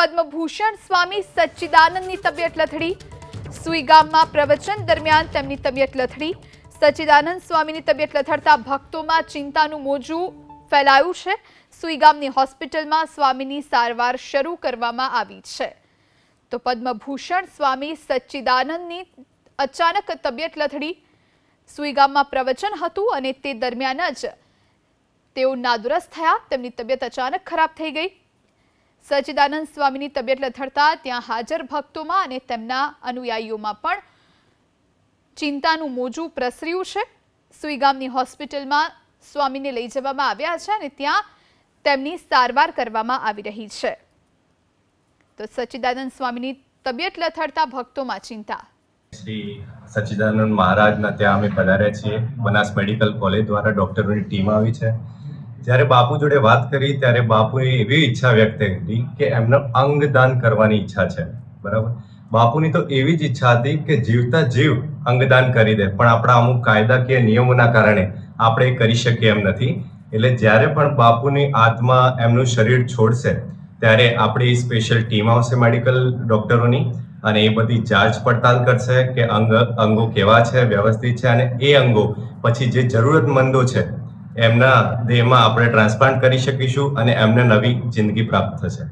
પદ્મભૂષણ સ્વામી સચ્ચિદાનંદની તબિયત લથડી। સુઈ ગામમાં પ્રવચન દરમિયાન તેમની તબિયત લથડી। સચ્ચિદાનંદ સ્વામીની તબિયત લથડતા ભક્તોમાં ચિંતાનું મોજું ફેલાયું છે। સુઈ ગામની હોસ્પિટલમાં સ્વામીની સારવાર શરૂ કરવામાં આવી છે। તો પદ્મભૂષણ સ્વામી સચ્ચિદાનંદની અચાનક તબિયત લથડી। સુઈ ગામમાં પ્રવચન હતું અને તે દરમિયાન જ તેઓ નાદુરસ્ત થયા। તેમની તબિયત અચાનક ખરાબ થઈ ગઈ। સચ્ચિદાનંદ સ્વામીની તબિયત લથડતા ત્યાં હાજર ભક્તોમાં અને તેમના અનુયાયીઓમાં પણ ચિંતાનું મોજું પ્રસર્યું છે। સુઈ ગામની હોસ્પિટલમાં સ્વામીને લઈ જવામાં આવ્યા છે અને ત્યાં તેમની સારવાર કરવામાં આવી રહી છે। તો સચ્ચિદાનંદ સ્વામીની તબિયત લથડતા ભક્તોમાં ચિંતા। શ્રી સચ્ચિદાનંદ મહારાજના ત્યાં અમે પધાર્યા છીએ। બનાસ મેડિકલ કોલેજ દ્વારા ડૉક્ટરોની ટીમ આવી છે। જ્યારે બાપુ જોડે વાત કરી ત્યારે બાપુએ એવી ઈચ્છા વ્યક્ત કરી કે એમનો અંગદાન કરવાની ઈચ્છા છે, બરાબર। બાપુની તો એવી જ ઈચ્છા હતી કે જીવતા જીવ અંગદાન કરી દે, પણ આપણા અમુક કાયદાકીય નિયમોના કારણે આપણે કરી શકીએ એમ નથી। એટલે જ્યારે પણ બાપુની આત્મા એમનું શરીર છોડશે ત્યારે આપણી સ્પેશિયલ ટીમ આવશે મેડિકલ ડૉક્ટરોની અને એ બધી જાંચ પડતાલ કરશે કે અંગો કેવા છે, વ્યવસ્થિત છે, અને એ અંગો પછી જે જરૂરતમંદો છે એમના દેહમાં આપણે ટ્રાન્સપ્લાન્ટ કરી શકીશું અને એમને નવી જિંદગી પ્રાપ્ત થશે।